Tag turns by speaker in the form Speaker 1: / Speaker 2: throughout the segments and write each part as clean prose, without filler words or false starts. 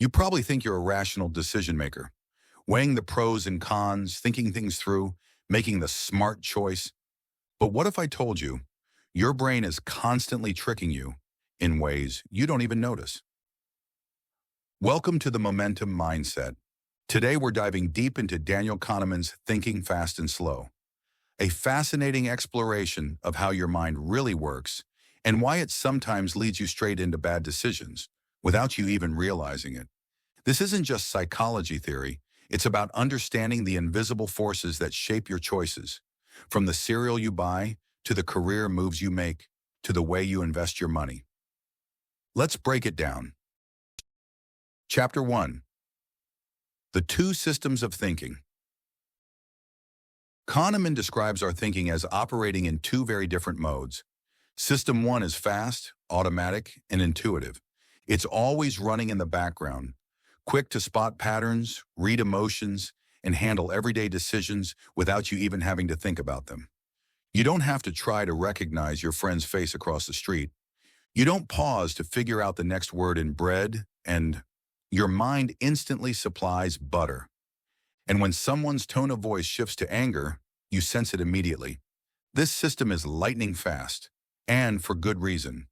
Speaker 1: You probably think you're a rational decision maker, weighing the pros and cons, thinking things through, making the smart choice. But what if I told you your brain is constantly tricking you in ways you don't even notice? Welcome to the Momentum Mindset. Today we're diving deep into Daniel Kahneman's Thinking Fast and Slow, a fascinating exploration of how your mind really works and why it sometimes leads you straight into bad decisions without you even realizing it. This isn't just psychology theory, it's about understanding the invisible forces that shape your choices, from the cereal you buy, to the career moves you make, to the way you invest your money. Let's break it down. Chapter 1. The Two Systems of Thinking. Kahneman describes our thinking as operating in two very different modes. System 1 is fast, automatic, and intuitive. It's always running in the background, quick to spot patterns, read emotions, and handle everyday decisions without you even having to think about them. You don't have to try to recognize your friend's face across the street. You don't pause to figure out the next word in bread, and your mind instantly supplies butter. And when someone's tone of voice shifts to anger, you sense it immediately. This system is lightning fast, and for good reason.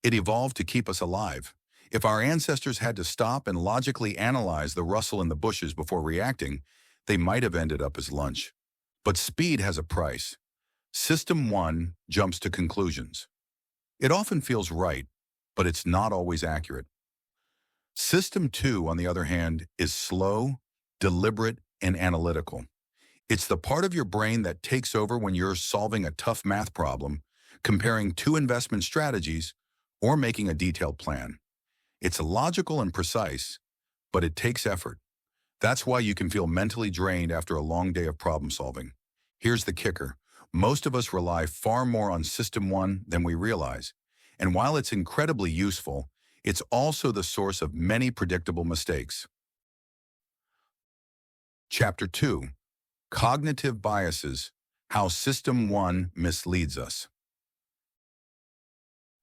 Speaker 1: It evolved to keep us alive. If our ancestors had to stop and logically analyze the rustle in the bushes before reacting, they might have ended up as lunch. But speed has a price. System 1 jumps to conclusions. It often feels right, but it's not always accurate. System 2, on the other hand, is slow, deliberate, and analytical. It's the part of your brain that takes over when you're solving a tough math problem, comparing two investment strategies, or making a detailed plan. It's logical and precise, but it takes effort. That's why you can feel mentally drained after a long day of problem solving. Here's the kicker. Most of us rely far more on System 1 than we realize. And while it's incredibly useful, it's also the source of many predictable mistakes. Chapter 2. Cognitive Biases, How System 1 Misleads Us.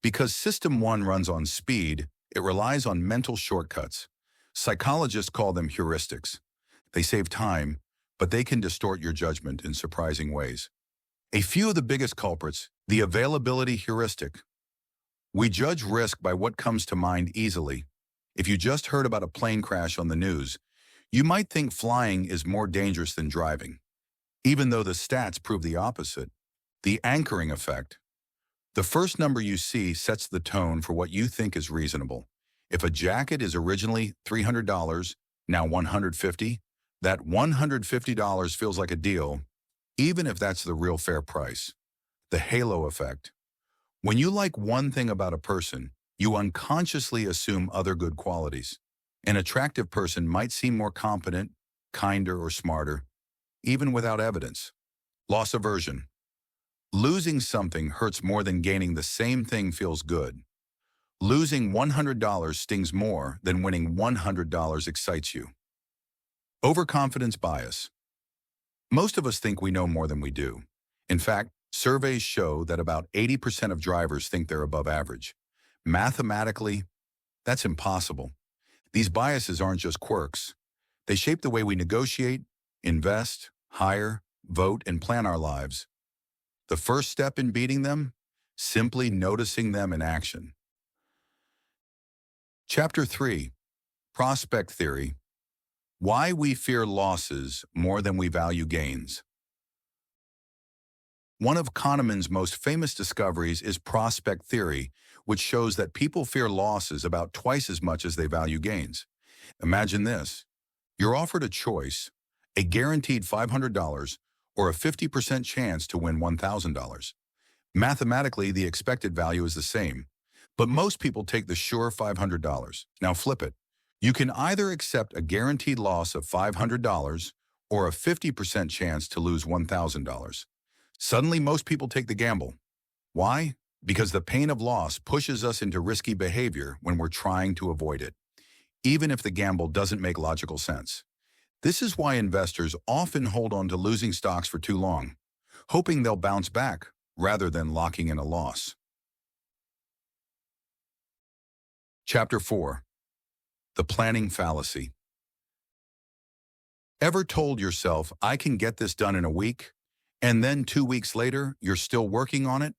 Speaker 1: Because System 1 runs on speed, it relies on mental shortcuts. Psychologists call them heuristics. They save time, but they can distort your judgment in surprising ways. A few of the biggest culprits: the availability heuristic. We judge risk by what comes to mind easily. If you just heard about a plane crash on the news, you might think flying is more dangerous than driving, even though the stats prove the opposite. The anchoring effect. The first number you see sets the tone for what you think is reasonable. If a jacket is originally $300, now $150, that $150 feels like a deal, even if that's the real fair price. The halo effect. When you like one thing about a person, you unconsciously assume other good qualities. An attractive person might seem more competent, kinder, or smarter, even without evidence. Loss aversion. Losing something hurts more than gaining the same thing feels good. Losing $100 stings more than winning $100 excites you. Overconfidence bias. Most of us think we know more than we do. In fact, surveys show that about 80% of drivers think they're above average. Mathematically, that's impossible. These biases aren't just quirks. They shape the way we negotiate, invest, hire, vote, and plan our lives. The first step in beating them? Simply noticing them in action. Chapter 3. Prospect Theory. Why we fear losses more than we value gains. One of Kahneman's most famous discoveries is prospect theory, which shows that people fear losses about twice as much as they value gains. Imagine this. You're offered a choice, a guaranteed $500 or a 50% chance to win $1,000. Mathematically, the expected value is the same, but most people take the sure $500. Now flip it. You can either accept a guaranteed loss of $500 or a 50% chance to lose $1,000. Suddenly, most people take the gamble. Why? Because the pain of loss pushes us into risky behavior when we're trying to avoid it, even if the gamble doesn't make logical sense. This is why investors often hold on to losing stocks for too long, hoping they'll bounce back rather than locking in a loss. Chapter 4. The planning fallacy. Ever told yourself, I can get this done in a week, and then 2 weeks later, you're still working on it?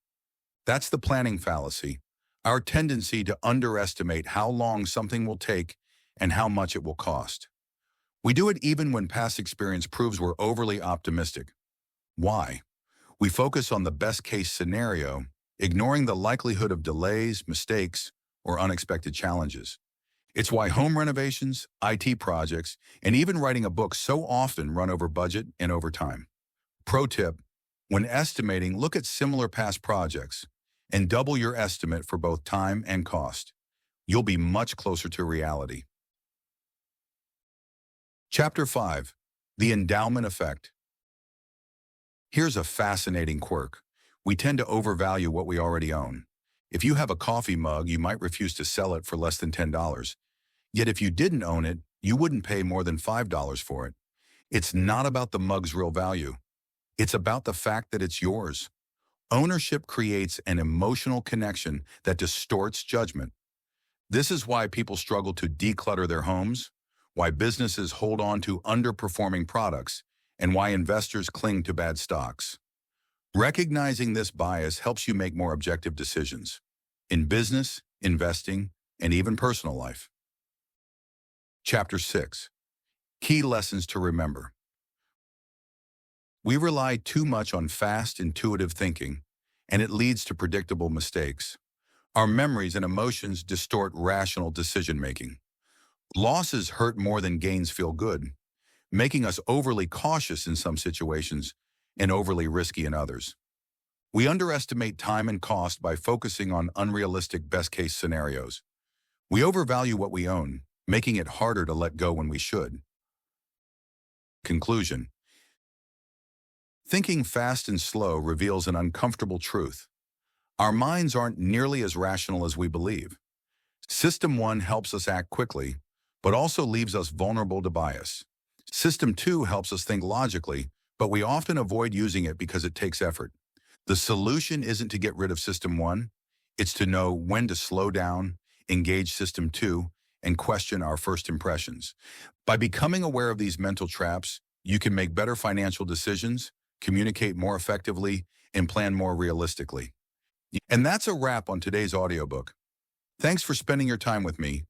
Speaker 1: That's the planning fallacy, our tendency to underestimate how long something will take and how much it will cost. We do it even when past experience proves we're overly optimistic. Why? We focus on the best-case scenario, ignoring the likelihood of delays, mistakes, or unexpected challenges. It's why home renovations, IT projects, and even writing a book so often run over budget and over time. Pro tip, when estimating, look at similar past projects and double your estimate for both time and cost. You'll be much closer to reality. Chapter 5. The Endowment Effect. Here's a fascinating quirk. We tend to overvalue what we already own. If you have a coffee mug, you might refuse to sell it for less than $10. Yet if you didn't own it, you wouldn't pay more than $5 for it. It's not about the mug's real value. It's about the fact that it's yours. Ownership creates an emotional connection that distorts judgment. This is why people struggle to declutter their homes, why businesses hold on to underperforming products, and why investors cling to bad stocks. Recognizing this bias helps you make more objective decisions in business, investing, and even personal life. Chapter 6. Key lessons to remember. We rely too much on fast, intuitive thinking, and it leads to predictable mistakes. Our memories and emotions distort rational decision-making. Losses hurt more than gains feel good, making us overly cautious in some situations and overly risky in others. We underestimate time and cost by focusing on unrealistic best-case scenarios. We overvalue what we own, making it harder to let go when we should. Conclusion. Thinking fast and slow reveals an uncomfortable truth. Our minds aren't nearly as rational as we believe. System 1 helps us act quickly, but also leaves us vulnerable to bias. System 2 helps us think logically, but we often avoid using it because it takes effort. The solution isn't to get rid of System 1, it's to know when to slow down, engage System 2, and question our first impressions. By becoming aware of these mental traps, you can make better financial decisions, communicate more effectively, and plan more realistically. And that's a wrap on today's audiobook. Thanks for spending your time with me.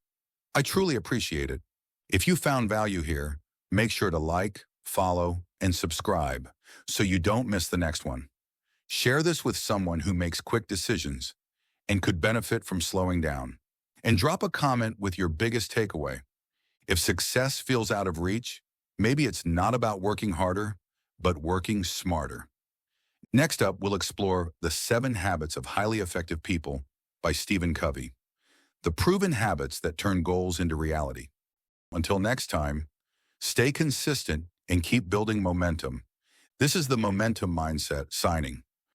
Speaker 1: I truly appreciate it. If you found value here, make sure to like, follow, and subscribe so you don't miss the next one. Share this with someone who makes quick decisions and could benefit from slowing down. And drop a comment with your biggest takeaway. If success feels out of reach, maybe it's not about working harder, but working smarter. Next up, we'll explore The 7 Habits of Highly Effective People by Stephen Covey. The proven habits that turn goals into reality. Until next time, stay consistent and keep building momentum. This is the Momentum Mindset signing.